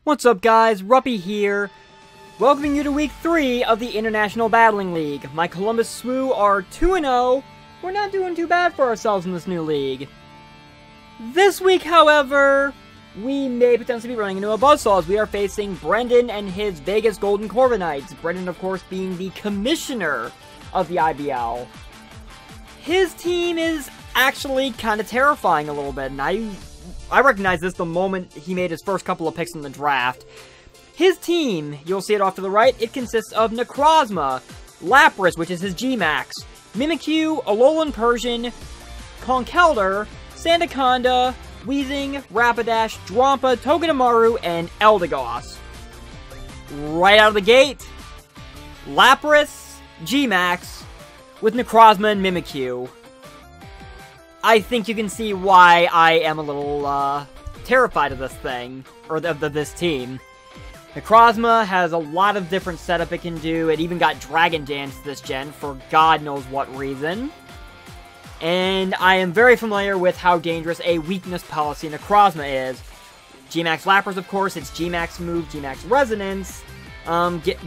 What's up guys, Ruppy here, welcoming you to week 3 of the International Battling League. My Columbus Swoo are 2-0, we're not doing too bad for ourselves in this new league. This week, however, we may potentially be running into a buzzsaw as we are facing Brendan and his Vegas Golden Corviknights. Brendan, of course, being the commissioner of the IBL. His team is actually kind of terrifying a little bit, and I recognized this the moment he made his first couple of picks in the draft. His team, you'll see it off to the right, it consists of Necrozma, Lapras, which is his G-Max, Mimikyu, Alolan Persian, Conkeldurr, Sandaconda, Weezing, Rapidash, Dwampa, Togedemaru, and Eldegoss. Right out of the gate, Lapras, G-Max, with Necrozma and Mimikyu. I think you can see why I am a little, terrified of this thing, or of this team. Necrozma has a lot of different setup it can do. It even got Dragon Dance this gen for God knows what reason. And I am very familiar with how dangerous a weakness policy Necrozma is. G-Max Lapras, of course, its G-Max move, G-Max Resonance,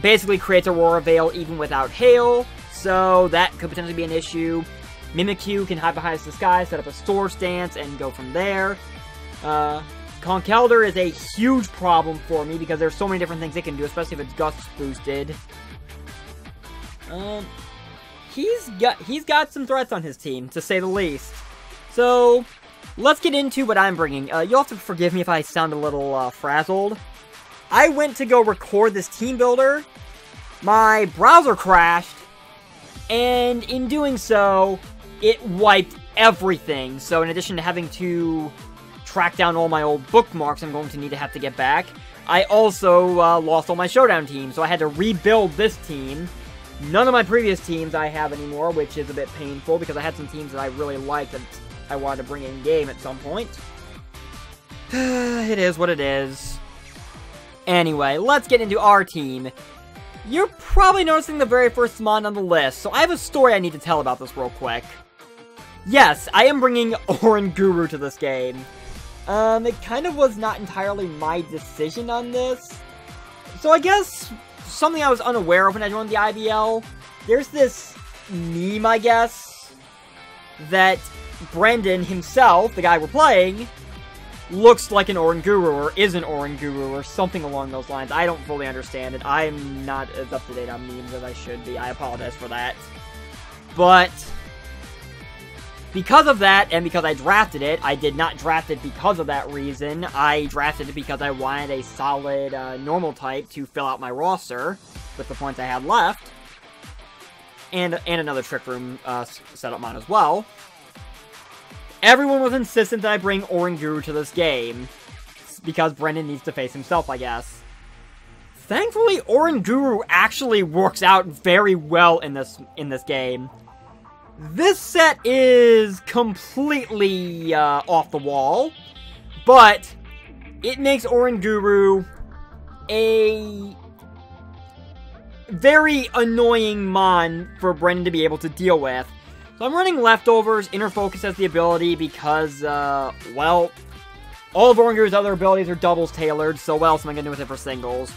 basically creates Aurora Veil even without Hail, so that could potentially be an issue. Mimikyu can hide behind its disguise, set up a Store Stance, and go from there. Conkeldurr is a huge problem for me because there's so many different things it can do, especially if it's Gust boosted. He's got some threats on his team, to say the least. So, let's get into what I'm bringing. You'll have to forgive me if I sound a little frazzled. I went to go record this team builder, my browser crashed, and in doing so, it wiped everything. So in addition to having to track down all my old bookmarks I'm going to have to get back, I also lost all my Showdown teams, so I had to rebuild this team. None of my previous teams I have anymore, which is a bit painful because I had some teams that I really liked that I wanted to bring in game at some point. It is what it is. Anyway, let's get into our team. You're probably noticing the very first mon on the list, so I have a story I need to tell about this real quick. Yes, I am bringing Oranguru to this game. It kind of was not entirely my decision on this. So I guess something I was unaware of when I joined the IBL, there's this meme, I guess, that Brendan himself, the guy we're playing, looks like an Oranguru, or is an Oranguru, or something along those lines. I don't fully understand it. I'm not as up-to-date on memes as I should be. I apologize for that. But because of that, and because I drafted it, I did not draft it because of that reason. I drafted it because I wanted a solid normal type to fill out my roster with the points I had left. And another Trick Room setup mod as well. Everyone was insistent that I bring Oranguru to this game, because Brendan needs to face himself, I guess. Thankfully, Oranguru actually works out very well in this game. This set is completely off the wall, but it makes Oranguru a very annoying mon for Brendan to be able to deal with. So I'm running Leftovers. Inner Focus has the ability because, well, all of Oranguru's other abilities are doubles tailored, so what else am I going to do with it for singles?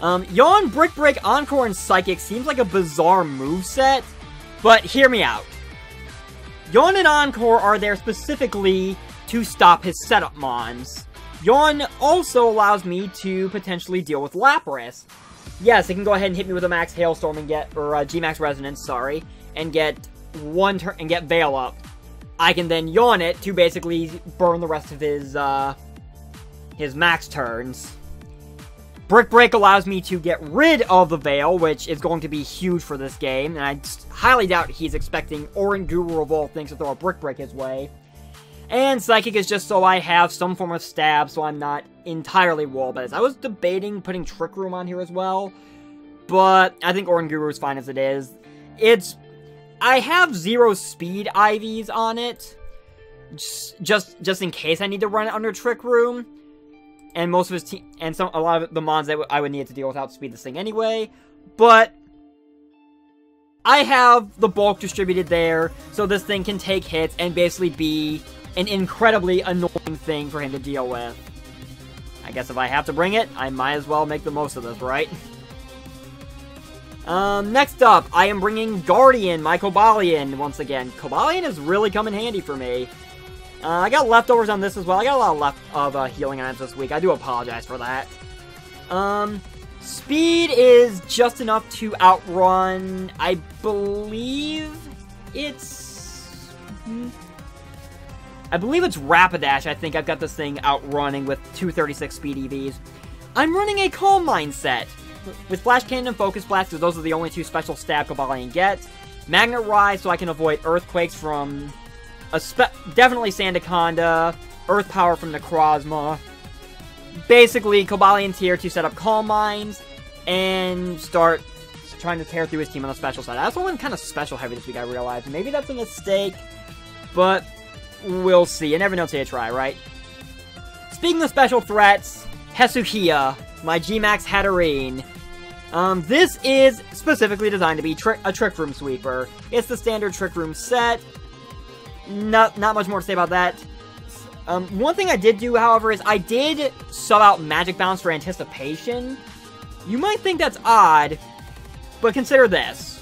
Yawn, Brick Break, Encore, and Psychic seems like a bizarre moveset, but hear me out. Yawn and Encore are there specifically to stop his setup mons. Yawn also allows me to potentially deal with Lapras. Yes, it can go ahead and hit me with a Max Hailstorm and get, or G-Max Resonance, sorry, and get one turn and get Veil up. I can then Yawn it to basically burn the rest of his max turns. Brick Break allows me to get rid of the Veil, which is going to be huge for this game, and I highly doubt he's expecting Oranguru of all things to throw a Brick Break his way. And Psychic is just so I have some form of stab, so I'm not entirely wall-based. I was debating putting Trick Room on here as well, but I think Oranguru is fine as it is. I have 0 speed IVs on it, just in case I need to run it under Trick Room, and most of his team, and a lot of the mons that I would need to deal without speed this thing anyway, but I have the bulk distributed there, so this thing can take hits and basically be an incredibly annoying thing for him to deal with. I guess if I have to bring it, I might as well make the most of this, right? Next up, I am bringing Guardian, my Cobalion, once again. Cobalion has really come in handy for me. I got leftovers on this as well. I got a lot of healing items this week. I do apologize for that. Speed is just enough to outrun, I believe it's Rapidash. I think I've got this thing outrunning with 236 speed EVs. I'm running a Calm Mind set with Flash Cannon and Focus Blast, because those are the only two special stab Cobalion gets. Magnet Rise, so I can avoid Earthquakes from definitely Sandaconda, Earth Power from Necrozma. Basically, Cobalion's here to set up Calm Minds and start trying to tear through his team on the special side. I also went kind of special heavy this week, I realized. Maybe that's a mistake, but we'll see. You never know till you try, right? Speaking of special threats, Hesuhia, my G-Max Hatterene. This is specifically designed to be a Trick Room Sweeper. It's the standard Trick Room set. Not much more to say about that. One thing I did do, however, is I did sub out Magic Bounce for Anticipation. You might think that's odd, but consider this.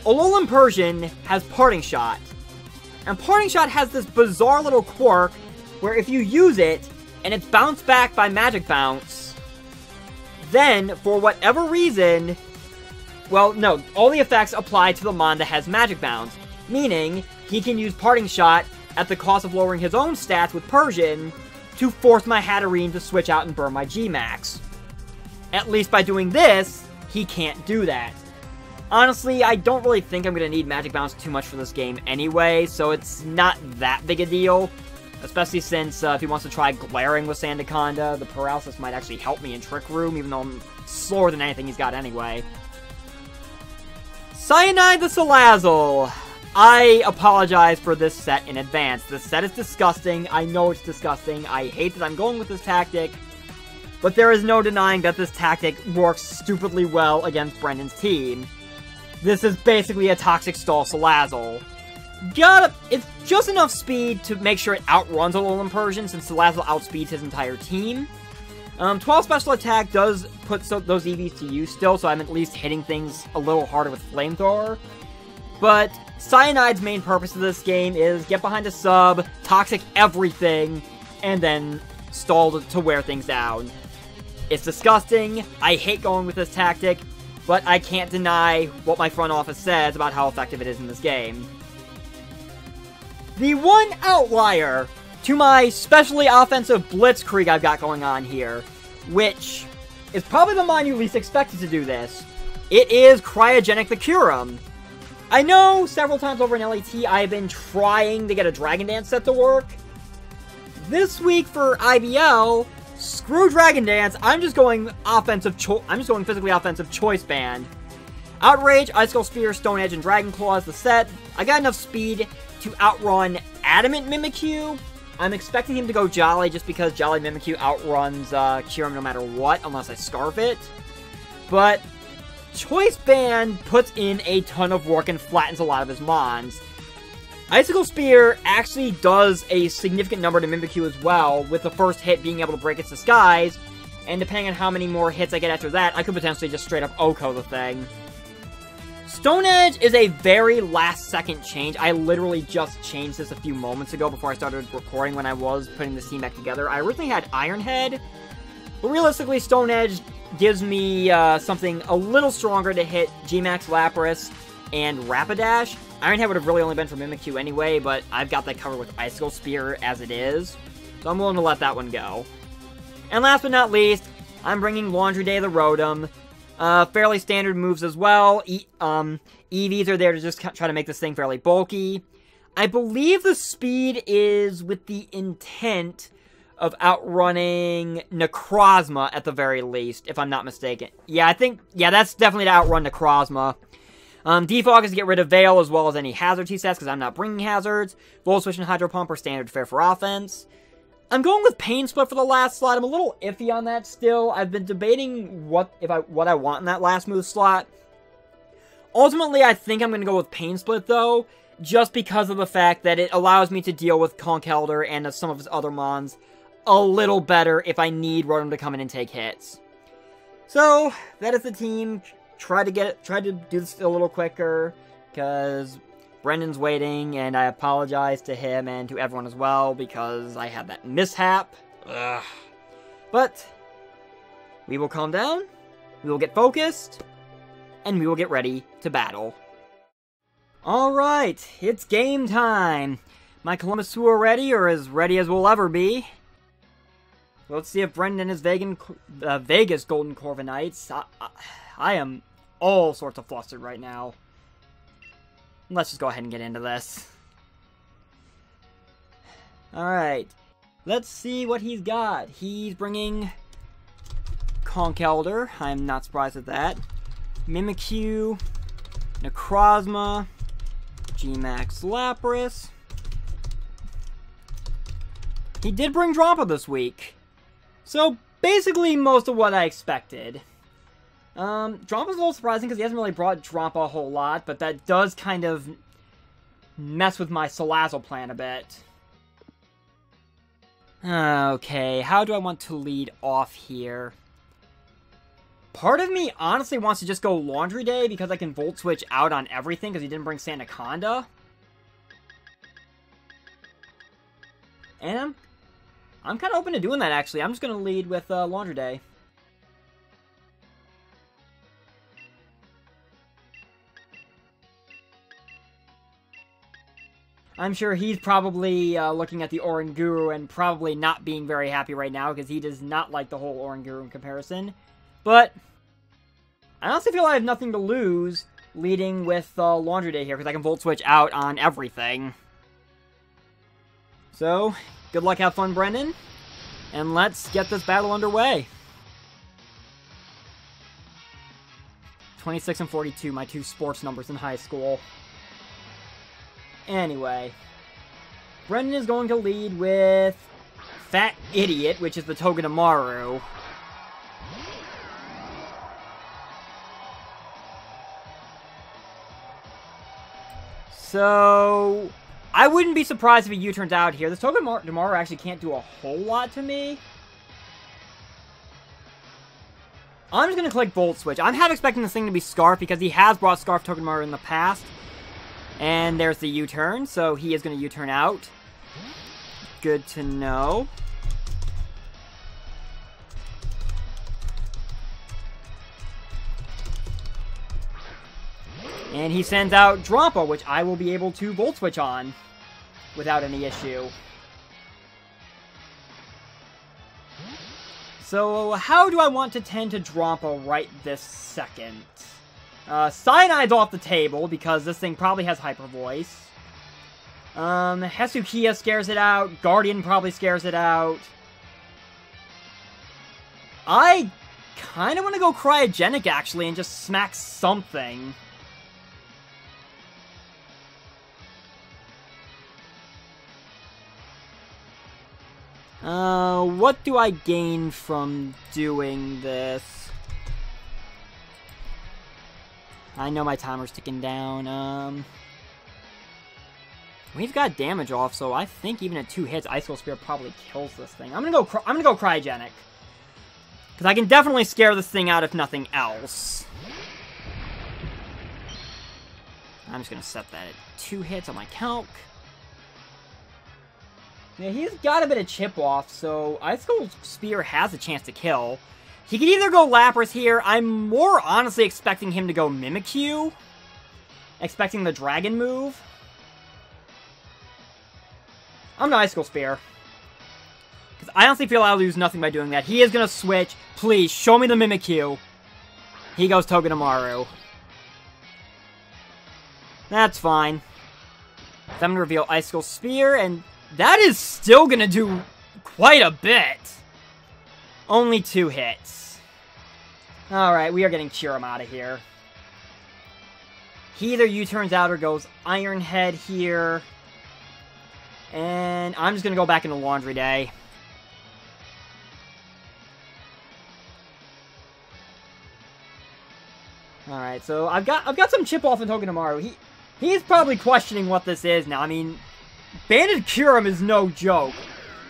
Alolan Persian has Parting Shot. And Parting Shot has this bizarre little quirk where if you use it, and it's bounced back by Magic Bounce, then, for whatever reason, well, no, all the effects apply to the mon that has Magic Bounce, meaning he can use Parting Shot at the cost of lowering his own stats with Persian to force my Hatterene to switch out and burn my G-Max. At least by doing this, he can't do that. Honestly, I don't really think I'm going to need Magic Bounce too much for this game anyway, so it's not that big a deal. Especially since if he wants to try glaring with Sandaconda, the paralysis might actually help me in Trick Room, even though I'm slower than anything he's got anyway. Cyanide the Salazzle. I apologize for this set in advance. This set is disgusting. I know it's disgusting. I hate that I'm going with this tactic. But there is no denying that this tactic works stupidly well against Brendan's team. This is basically a Toxic Stall Salazzle. It's just enough speed to make sure it outruns Alolan Persian, since Salazzle outspeeds his entire team. 12 special attack does put those EVs to use still, so I'm at least hitting things a little harder with Flamethrower. But Cyanide's main purpose of this game is get behind a sub, toxic everything, and then stall to wear things down. It's disgusting. I hate going with this tactic, but I can't deny what my front office says about how effective it is in this game. The one outlier to my specially offensive Blitzkrieg I've got going on here, which is probably the mon you least expected to do this. It is Cryogenic the Kyurem. I know several times over in LAT I've been trying to get a Dragon Dance set to work. This week for IBL, screw Dragon Dance, I'm just going physically offensive Choice Band. Outrage, Icicle Spear, Stone Edge, and Dragon Claw is the set. I got enough speed to outrun Adamant Mimikyu. I'm expecting him to go Jolly just because Jolly Mimikyu outruns Kyurem no matter what, unless I Scarf it. But Choice Band puts in a ton of work and flattens a lot of his mons. Icicle Spear actually does a significant number to Mimikyu as well, with the first hit being able to break its disguise, and depending on how many more hits I get after that, I could potentially just straight up Oko the thing. Stone Edge is a very last-second change. I literally just changed this a few moments ago before I started recording when I was putting this team back together. I originally had Iron Head, but realistically, Stone Edge gives me something a little stronger to hit G-Max Lapras and Rapidash. Iron Head would have really only been for Mimikyu anyway, but I've got that covered with Icicle Spear as it is, so I'm willing to let that one go. And last but not least, I'm bringing Laundry Day the Rotom. Fairly standard moves as well. EVs are there to just try to make this thing fairly bulky. I believe the speed is with the intent of outrunning Necrozma at the very least, if I'm not mistaken. Yeah, that's definitely to outrun Necrozma. Defog is to get rid of Veil as well as any hazards he sets, because I'm not bringing hazards. Volt Switch and Hydro Pump are standard fare for offense. I'm going with Pain Split for the last slot. I'm a little iffy on that still. I've been debating what I want in that last move slot. Ultimately, I think I'm going to go with Pain Split, though, just because of the fact that it allows me to deal with Conkeldurr and some of his other mons a little better if I need Rotom to come in and take hits. So, that is the team. Try to do this a little quicker, because Brendan's waiting, and I apologize to him and to everyone as well, because I had that mishap. Ugh. But, we will calm down, we will get focused, and we will get ready to battle. Alright, it's game time! My Columbus Swoo are ready, or as ready as we'll ever be. Let's see if Brendan is Vegas Golden Corviknights. I am all sorts of flustered right now. Let's just go ahead and get into this. Alright. Let's see what he's got. He's bringing Conkeldurr. I'm not surprised at that. Mimikyu. Necrozma. G-Max Lapras. He did bring Drampa this week. So, basically most of what I expected. Drampa's a little surprising because he hasn't really brought Drampa a whole lot, but that does kind of mess with my Salazzle plan a bit. Okay, how do I want to lead off here? Part of me honestly wants to just go Laundry Day because I can Volt Switch out on everything because he didn't bring Sandaconda. And I'm kind of open to doing that, actually. I'm just going to lead with Laundry Day. I'm sure he's probably looking at the Oranguru and probably not being very happy right now because he does not like the whole Oranguru comparison. But I honestly feel I have nothing to lose leading with Laundry Day here because I can Volt Switch out on everything. So, good luck, have fun, Brendan. And let's get this battle underway. 26 and 42, my two sports numbers in high school. Anyway, Brendan is going to lead with Fat Idiot, which is the Togedemaru. So, I wouldn't be surprised if he U-turns out here. This Togedemaru actually can't do a whole lot to me. I'm just going to click Volt Switch. I'm half expecting this thing to be Scarf because he has brought Scarf Togedemaru in the past. And there's the U-turn, so he is going to U-turn out. Good to know. And he sends out Drampa, which I will be able to Volt Switch on without any issue. So, how do I want to tend to Drampa right this second? Cyanide's off the table, because this thing probably has Hyper Voice. Hesukia scares it out. Guardian probably scares it out. I kind of want to go Cryogenic, actually, and just smack something. What do I gain from doing this? I know my timer's ticking down. We've got damage off, so I think even at 2 hits, Icicle Spear probably kills this thing. I'm gonna go Cryogenic. Because I can definitely scare this thing out if nothing else. I'm just gonna set that at 2 hits on my calc. Yeah, he's got a bit of chip off, so Icicle Spear has a chance to kill. He could either go Lapras here. I'm more honestly expecting him to go Mimikyu. Expecting the Dragon move. I'm gonna Icicle Spear. Because I honestly feel I'll lose nothing by doing that. He is gonna switch. Please, show me the Mimikyu. He goes Togedemaru. That's fine. So I'm gonna reveal Icicle Spear, and that is still gonna do quite a bit. Only 2 hits. Alright, we are getting Chiram out of here. He either U-turns out or goes Iron Head here. And I'm just gonna go back into Laundry Day. Alright, so I've got some chip off in Togedemaru. He's probably questioning what this is now. I mean, Banded Kyurem is no joke.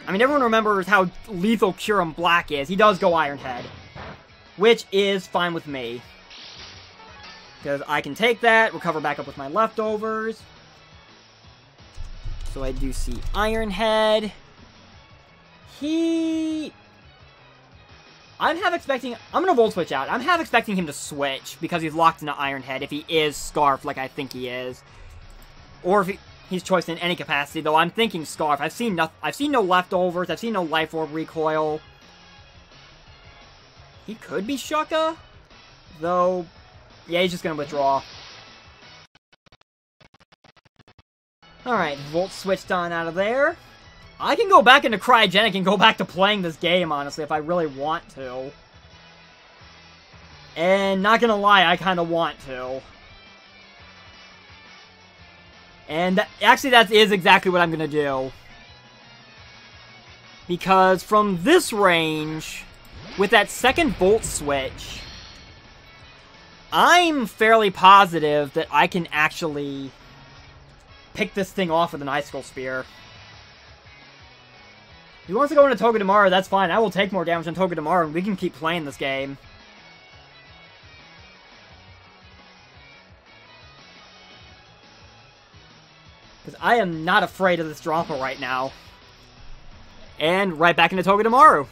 I mean, everyone remembers how lethal Kyurem Black is. He does go Iron Head, which is fine with me. Because I can take that, recover back up with my leftovers. So I do see Iron Head. I'm gonna Volt Switch out. I'm half expecting him to switch because he's locked into Iron Head if he is Scarf like I think he is. Or if he's choiced in any capacity, though I'm thinking Scarf. I've seen no leftovers, I've seen no Life Orb recoil. He could be Shucka, though. Yeah, he's just gonna withdraw. Alright, Volt switched on out of there. I can go back into Cryogenic and go back to playing this game, honestly, if I really want to. And not gonna lie, I kinda want to. And actually, that is exactly what I'm gonna do. Because from this range, with that second Volt switch, I'm fairly positive that I can actually pick this thing off with an Icicle Spear. If he wants to go into Togedemaru, that's fine. I will take more damage on Togedemaru, and we can keep playing this game. Because I am not afraid of this Dropper right now. And right back into Togedemaru.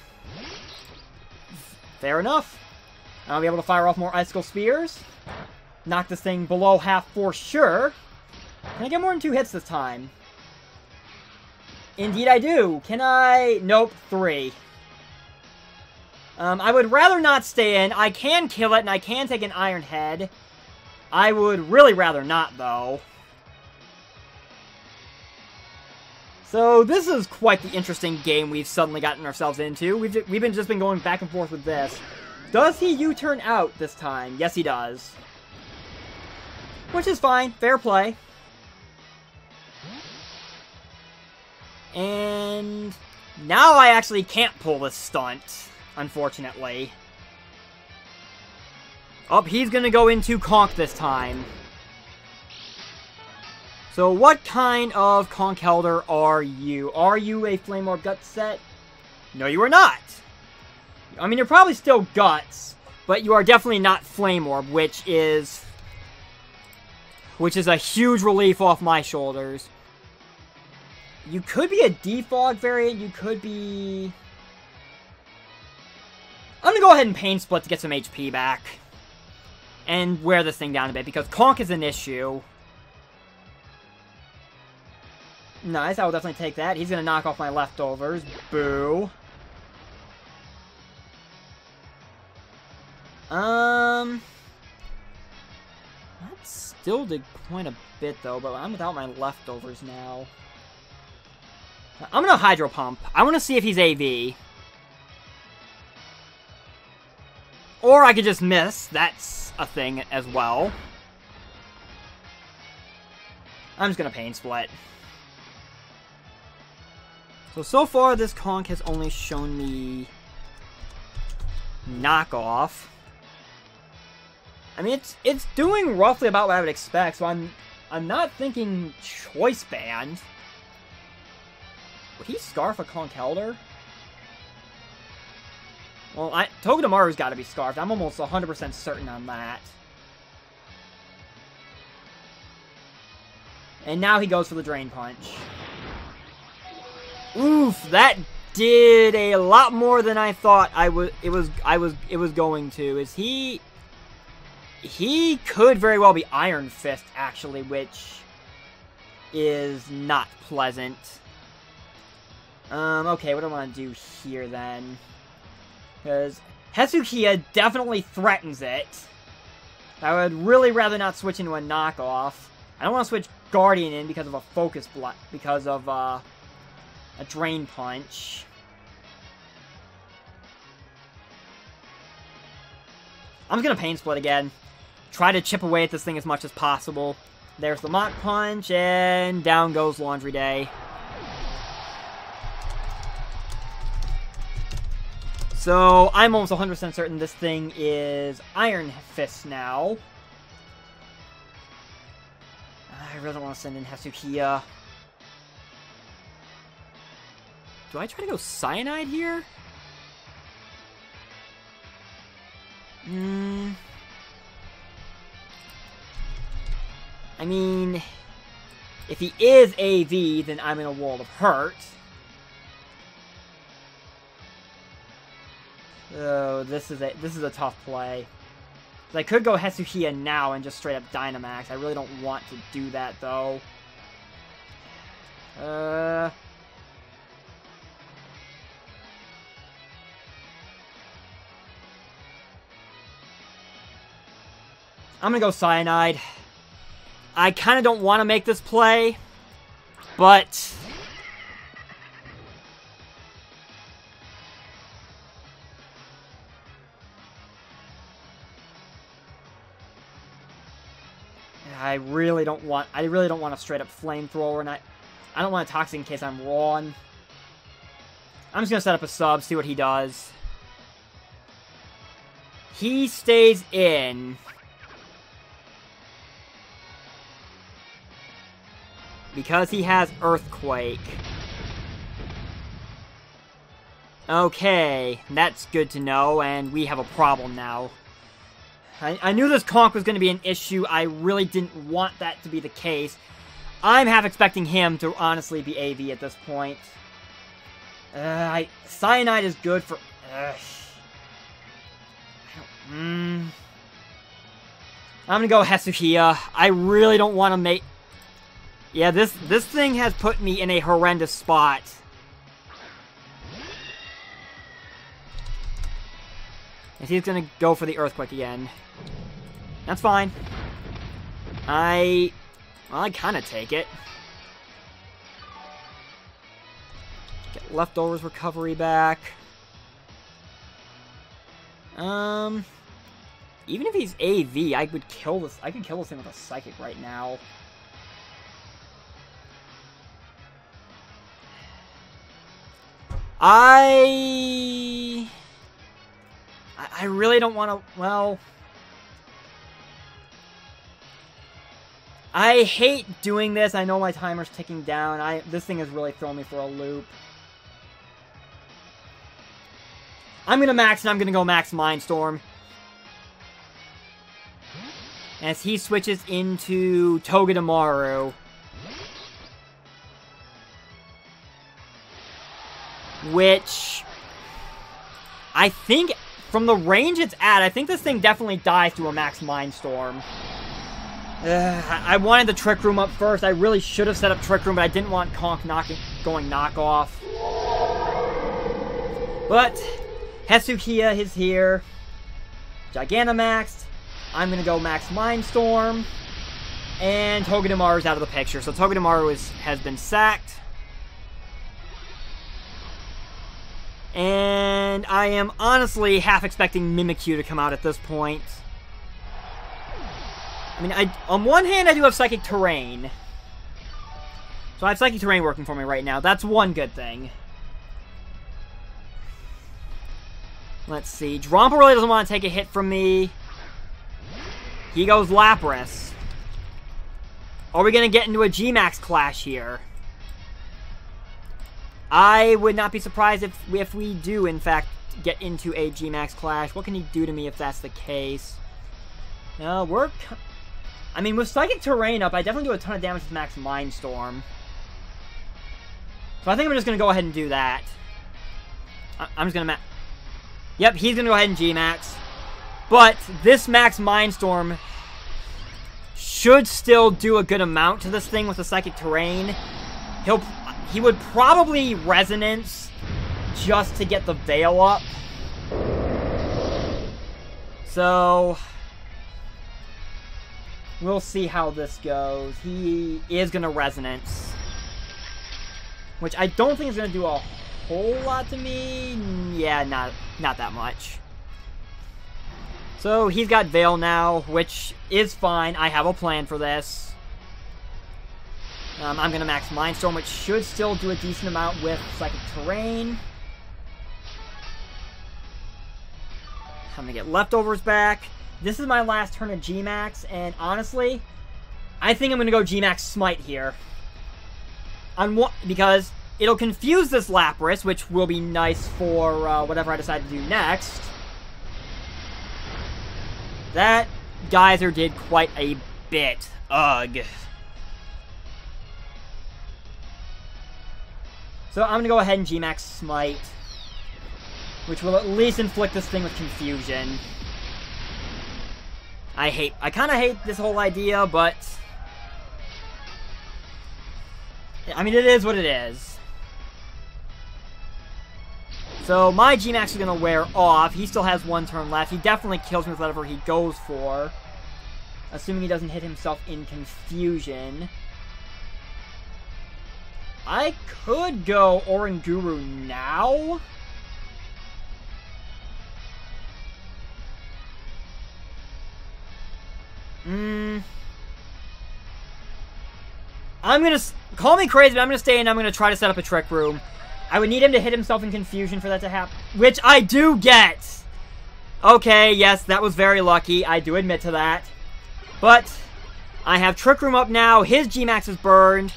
Fair enough. I'll be able to fire off more Icicle Spears. Knock this thing below half for sure. Can I get more than 2 hits this time? Indeed I do. Can I? Nope, 3. I would rather not stay in. I can kill it, and I can take an Iron Head. I would really rather not, though. So, this is quite the interesting game we've suddenly gotten ourselves into. We've just been going back and forth with this. Does he U-turn out this time? Yes, he does. Which is fine. Fair play. And now I actually can't pull this stunt, unfortunately. Oh, he's gonna go into Conk this time. So what kind of Conkeldurr are you? Are you a Flame Orb Guts set? No, you are not. I mean, you're probably still Guts, but you are definitely not Flame Orb, which is a huge relief off my shoulders. You could be a Defog variant, you could be... I'm gonna go ahead and Pain Split to get some HP back. And wear this thing down a bit, because Conk is an issue. Nice, I will definitely take that. He's gonna knock off my leftovers. Boo. That still did quite a bit, though, but I'm without my leftovers now. I'm gonna Hydro Pump. I want to see if he's AV. Or I could just miss. That's a thing as well. I'm just gonna Pain Split. So far this Conk has only shown me knockoff. I mean, it's doing roughly about what I would expect, so I'm not thinking Choice Band. Would he Scarf a Conkeldurr? Well, Togedemaru's got to be Scarfed. I'm almost 100% certain on that. And now he goes for the Drain Punch. Oof, that did a lot more than I thought it was going to. Is he could very well be Iron Fist, actually, which is not pleasant. Okay, what do I want to do here, then? Because Hesukia definitely threatens it. I would really rather not switch into a knockoff. I don't want to switch Guardian in because of a Focus Block, because of, a Drain Punch. I'm just gonna Pain Split again. Try to chip away at this thing as much as possible. There's the Mach Punch, and down goes Laundry Day. So, I'm almost 100% certain this thing is Iron Fist now. I really don't want to send in Hesukia. Do I try to go Cyanide here? I mean, if he is AV, then I'm in a world of hurt. Oh, this is a tough play. I could go Hesuhia now and just straight up Dynamax. I really don't want to do that, though. I'm gonna go Cyanide. I kind of don't want to make this play, but I really don't want a straight up flamethrower, and I don't want a toxic in case I'm wrong. I'm just gonna set up a sub, see what he does. He stays in. Because he has Earthquake. Okay, that's good to know, and we have a problem now. I knew this conk was going to be an issue. I really didn't want that to be the case. I'm half expecting him to honestly be AV at this point. Cyanide is good for... I'm going to go Hesuhia. I really don't want to make... Yeah, this thing has put me in a horrendous spot. And he's gonna go for the Earthquake again. That's fine. Well, I kinda take it. Get Leftovers recovery back. Even if he's AV, I could kill this thing with a Psychic right now. I really don't want to, well... I hate doing this. I know my timer's ticking down. This thing has really thrown me for a loop. I'm going to max, and I'm going to go Max Mindstorm. As he switches into Togedemaru. Which, I think, from the range it's at, I think this thing definitely dies to a Max Mindstorm. I wanted the Trick Room up first. I really should have set up Trick Room, but I didn't want Conk going knockoff. But, Hesuhia is here. Gigantamaxed. I'm going to go Max Mindstorm. And Togedemaru's out of the picture. So Togedemaru has been sacked. And I am honestly half expecting Mimikyu to come out at this point. I mean, on one hand, I do have Psychic Terrain. So I have Psychic Terrain working for me right now. That's one good thing. Let's see. Drompa really doesn't want to take a hit from me. He goes Lapras. Are we going to get into a G-Max clash here? I would not be surprised if we do, in fact, get into a G-Max clash. What can he do to me if that's the case? I mean, with Psychic Terrain up, I definitely do a ton of damage with Max Mindstorm. So I think I'm just going to go ahead and do that. I'm just going to... Yep, he's going to go ahead and G-Max. But this Max Mindstorm should still do a good amount to this thing with the Psychic Terrain. He would probably Resonance just to get the Veil up. So, we'll see how this goes. He is going to Resonance. Which I don't think is going to do a whole lot to me. Yeah, not that much. So, he's got Veil now, which is fine. I have a plan for this. I'm going to Max Mindstorm, which should still do a decent amount with Psychic Terrain. I'm going to get Leftovers back. This is my last turn of G-Max, and honestly, I think I'm going to go G-Max Smite here. Because it'll confuse this Lapras, which will be nice for whatever I decide to do next. That geyser did quite a bit. Ugh. So I'm going to go ahead and G-Max Smite, which will at least inflict this thing with confusion. I kind of hate this whole idea, but I mean, it is what it is. So my G-Max is going to wear off. He still has one turn left. He definitely kills me with whatever he goes for, assuming he doesn't hit himself in confusion. I could go Oranguru now. I'm gonna... Call me crazy, but I'm gonna stay and I'm gonna try to set up a Trick Room. I would need him to hit himself in confusion for that to happen, which I do get! Okay, yes, that was very lucky. I do admit to that. But I have Trick Room up now. His G-Max is burned.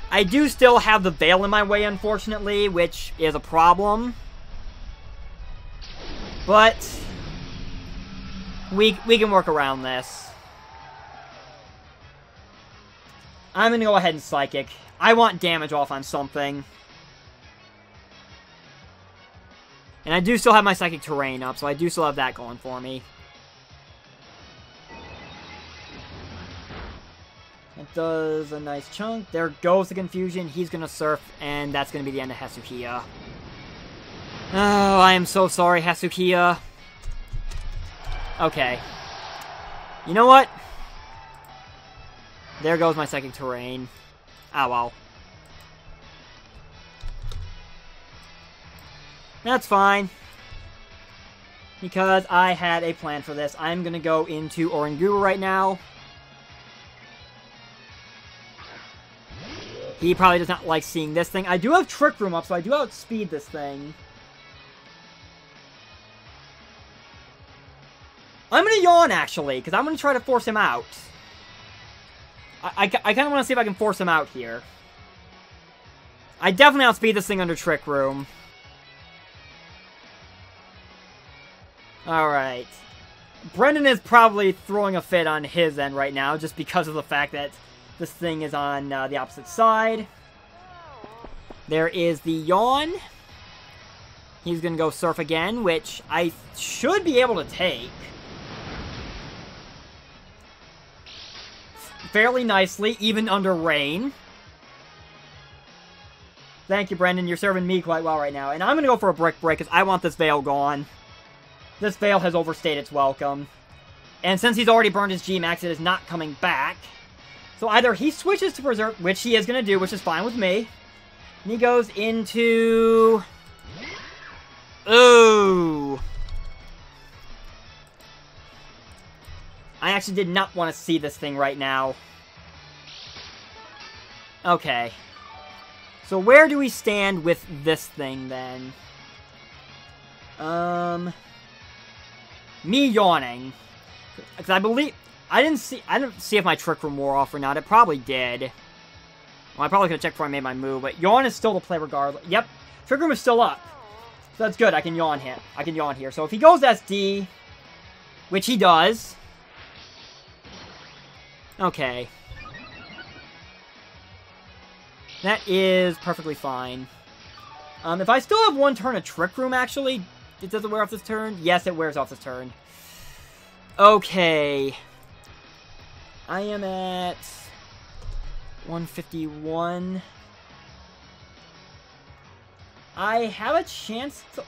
I do still have the Veil in my way, unfortunately, which is a problem. But we can work around this. I'm going to go ahead and Psychic. I want damage off on something. And I do still have my Psychic Terrain up, so I do still have that going for me. It does a nice chunk. There goes the confusion. He's going to Surf, and that's going to be the end of Hesukia. Oh, I am so sorry, Hesukia. Okay. You know what? There goes my Psychic Terrain. Ah, well. That's fine. Because I had a plan for this. I'm going to go into Oranguru right now. He probably does not like seeing this thing. I do have Trick Room up, so I do outspeed this thing. I'm going to yawn, actually, because I'm going to try to force him out. I kind of want to see if I can force him out here. I definitely outspeed this thing under Trick Room. Alright. Brendan is probably throwing a fit on his end right now, just because of the fact that this thing is on the opposite side. There is the Yawn. He's going to go Surf again, which I should be able to take fairly nicely, even under rain. Thank you, Brendan. You're serving me quite well right now. And I'm going to go for a Brick Break, because I want this Veil gone. This Veil has overstayed its welcome. And since he's already burned his G-Max, it is not coming back. So either he switches to Preserve, which he is going to do, which is fine with me. And he goes into... Ooh. I actually did not want to see this thing right now. Okay. So where do we stand with this thing, then? Me yawning. Because I believe... I didn't see if my Trick Room wore off or not. It probably did. Well, I probably could have checked before I made my move, but Yawn is still the play regardless. Yep. Trick Room is still up. So that's good. I can yawn him. I can yawn here. So if he goes SD, which he does. Okay. That is perfectly fine. If I still have one turn of Trick Room, actually, does it wear off this turn? Yes, it wears off this turn. Okay. I am at 151. I have a chance to...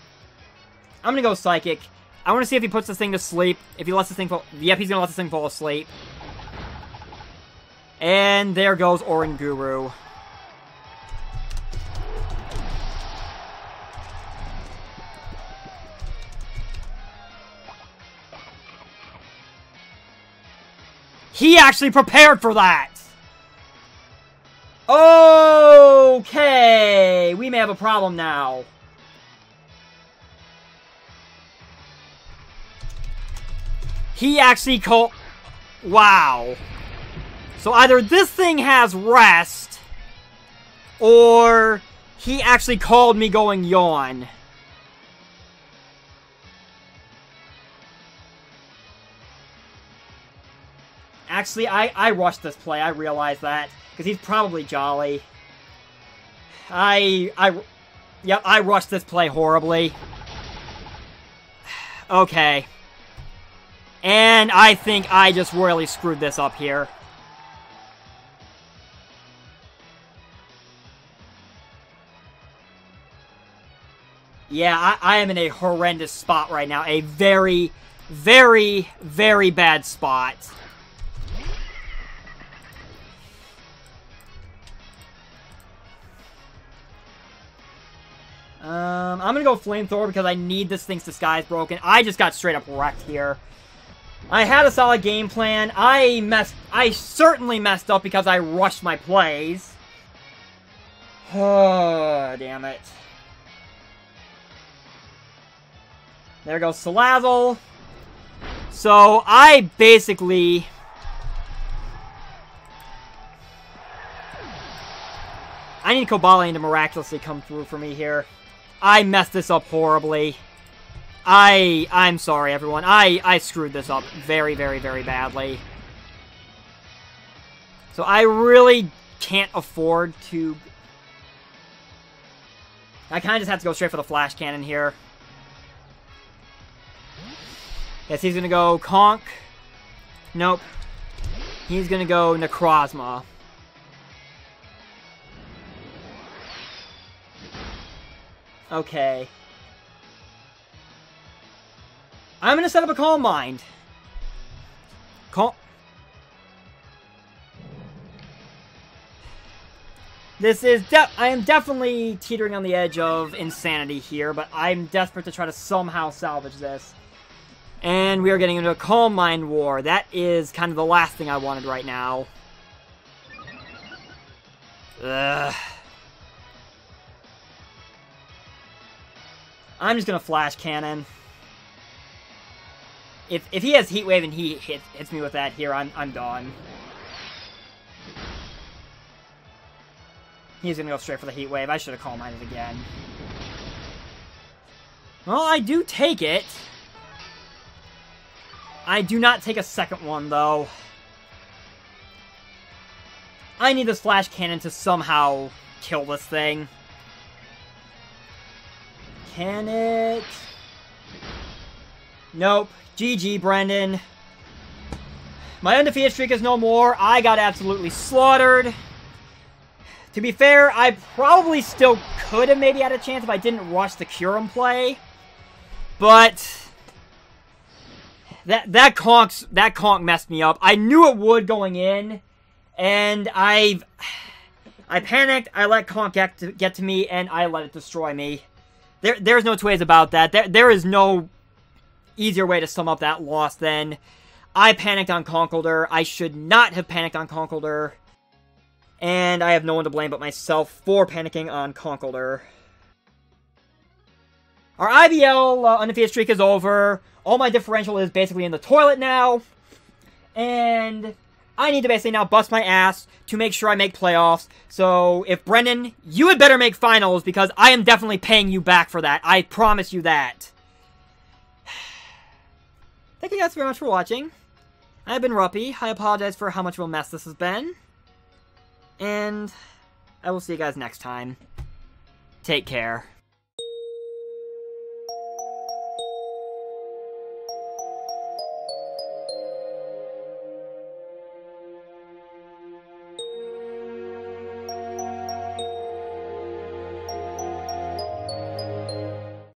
I'm going to go Psychic. I want to see if he puts this thing to sleep. If he lets this thing fall... Yep, he's going to let this thing fall asleep. And there goes Oranguru. He actually prepared for that! Okay! We may have a problem now. He actually called... Wow. So either this thing has Rest, or He actually called me going yawn. Actually, I rushed this play. I realized that. Because he's probably jolly. Yep, I rushed this play horribly. Okay. And I think I just royally screwed this up here. Yeah, I am in a horrendous spot right now. A very, very, very bad spot. I'm gonna go Flamethrower because I need this thing's disguise broken. I just got straight up wrecked here. I had a solid game plan. I certainly messed up because I rushed my plays. Oh, damn it. There goes Salazzle. So, I basically... I need Cobalion to miraculously come through for me here. I messed this up horribly. I'm sorry, everyone. I screwed this up very, very, very badly. So I really can't afford to... I kind of just have to go straight for the Flash Cannon here. Yes, he's going to go Conk. Nope. He's going to go Necrozma. Okay. I'm going to set up a Calm Mind. This is I am definitely teetering on the edge of insanity here, but I'm desperate to try to somehow salvage this. And we are getting into a Calm Mind war. That is kind of the last thing I wanted right now. Ugh. I'm just gonna Flash Cannon. If he has Heat Wave and he hits me with that here, I'm done. He's gonna go straight for the Heat Wave. I should have Calm Minded again. Well, I do take it. I do not take a second one, though. I need this Flash Cannon to somehow kill this thing. Can it? Nope. GG, Brendan. My undefeated streak is no more. I got absolutely slaughtered. To be fair, I probably still could have maybe had a chance if I didn't rush the Kyurem play. But that conk messed me up. I knew it would going in, and I panicked. I let conk get to me, and I let it destroy me. There's no two ways about that. There is no easier way to sum up that loss than I panicked on Conkeldurr. I should not have panicked on Conkeldurr. And I have no one to blame but myself for panicking on Conkeldurr. Our IBL undefeated streak is over. All my differential is basically in the toilet now. And I need to basically now bust my ass to make sure I make playoffs. So, if Brendan, you had better make finals because I am definitely paying you back for that. I promise you that. Thank you guys very much for watching. I've been Ruppy. I apologize for how much of a mess this has been. And I will see you guys next time. Take care.